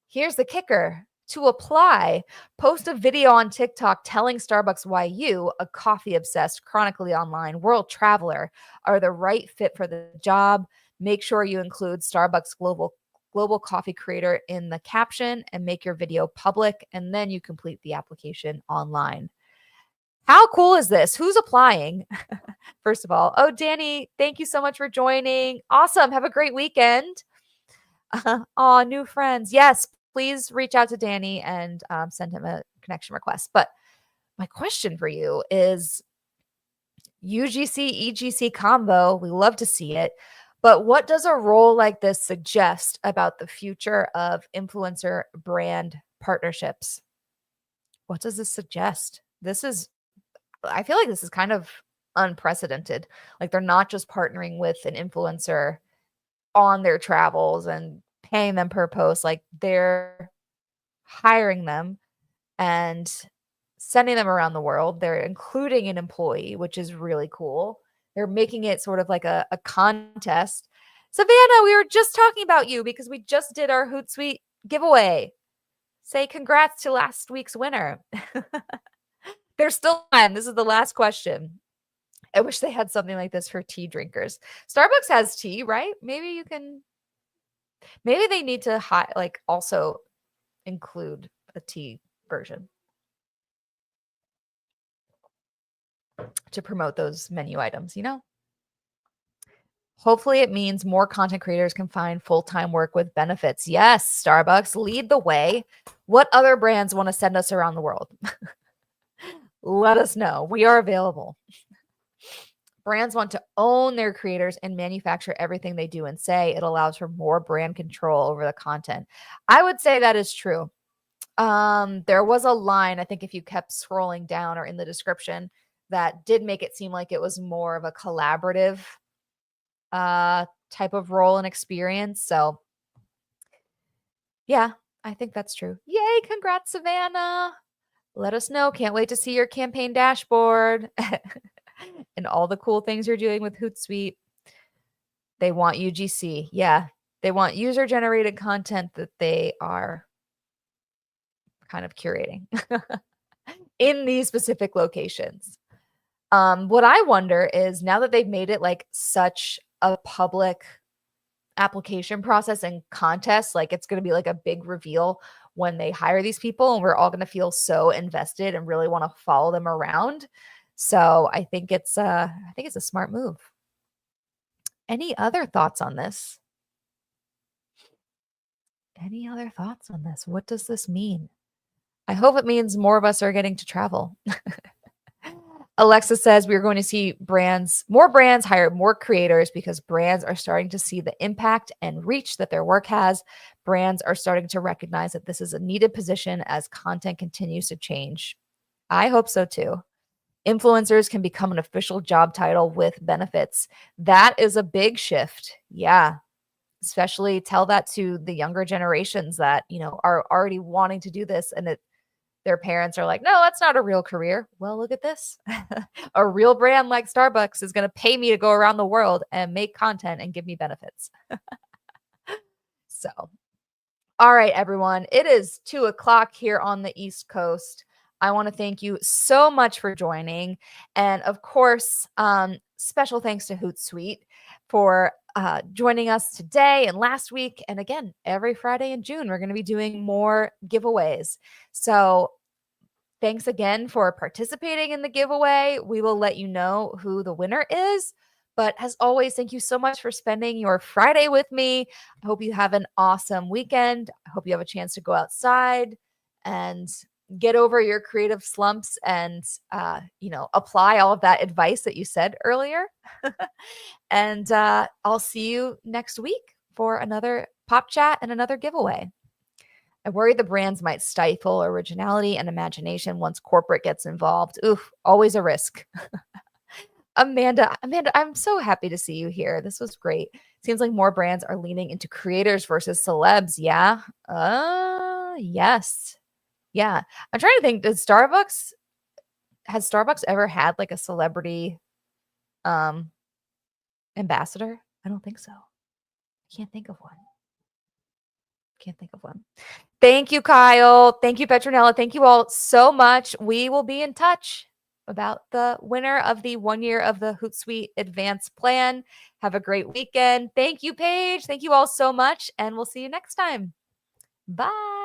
Here's the kicker. To apply, post a video on TikTok telling Starbucks why you, a coffee-obsessed, chronically online world traveler, are the right fit for the job. Make sure you include Starbucks global coffee creator in the caption and make your video public, and then you complete the application online. How cool is this? Who's applying? First of all, oh, Danny, thank you so much for joining. Awesome. Have a great weekend. Oh, new friends. Yes, please reach out to Danny and send him a connection request. But my question for you is UGC, EGC combo. We love to see it. But what does a role like this suggest about the future of influencer brand partnerships? What does this suggest? I feel like this is kind of unprecedented. Like, they're not just partnering with an influencer on their travels and paying them per post. Like, they're hiring them and sending them around the world. They're including an employee, which is really cool. They're making it sort of like a contest. Savannah, we were just talking about you because we just did our Hootsuite giveaway. Say congrats to last week's winner. There's still time. This is the last question. I wish they had something like this for tea drinkers. Starbucks has tea, right? Maybe they need to also include a tea version to promote those menu items, Hopefully it means more content creators can find full-time work with benefits. Yes, Starbucks, lead the way. What other brands want to send us around the world? Let us know. We are available. Brands want to own their creators and manufacture everything they do and say. It allows for more brand control over the content. I would say that is true. There was a line, I think if you kept scrolling down or in the description, that did make it seem like it was more of a collaborative type of role and experience. So yeah, I think that's true. Yay, congrats, Savannah. Let us know. Can't wait to see your campaign dashboard and all the cool things you're doing with Hootsuite. They want UGC. Yeah, they want user-generated content that they are kind of curating in these specific locations. What I wonder is, now that they've made it like such a public application process and contest, like it's going to be like a big reveal when they hire these people, and we're all going to feel so invested and really want to follow them around. So I think it's a smart move. Any other thoughts on this? Any other thoughts on this? What does this mean? I hope it means more of us are getting to travel. Alexa says we're going to see more brands hire more creators because brands are starting to see the impact and reach that their work has. Brands are starting to recognize that this is a needed position as content continues to change. I hope so too. Influencers can become an official job title with benefits. That is a big shift. Yeah. Especially tell that to the younger generations that, are already wanting to do this, and their parents are like, no, that's not a real career. Well, look at this. A real brand like Starbucks is going to pay me to go around the world and make content and give me benefits. So, all right, everyone. It is 2:00 here on the East Coast. I want to thank you so much for joining. And of course, special thanks to Hootsuite for joining us today and last week. And again, every Friday in June, we're going to be doing more giveaways. So thanks again for participating in the giveaway. We will let you know who the winner is. But as always, thank you so much for spending your Friday with me. I hope you have an awesome weekend. I hope you have a chance to go outside and get over your creative slumps and, apply all of that advice that you said earlier. And I'll see you next week for another pop chat and another giveaway. I worry the brands might stifle originality and imagination once corporate gets involved. Oof, always a risk. Amanda, I'm so happy to see you here. This was great. Seems like more brands are leaning into creators versus celebs. Yeah. Yes. Yeah. I'm trying to think, has Starbucks ever had like a celebrity ambassador? I don't think so. I can't think of one. Thank you, Kyle. Thank you, Petronella. Thank you all so much. We will be in touch about the winner of the 1 year of the Hootsuite Advanced Plan. Have a great weekend. Thank you, Paige. Thank you all so much, and we'll see you next time. Bye.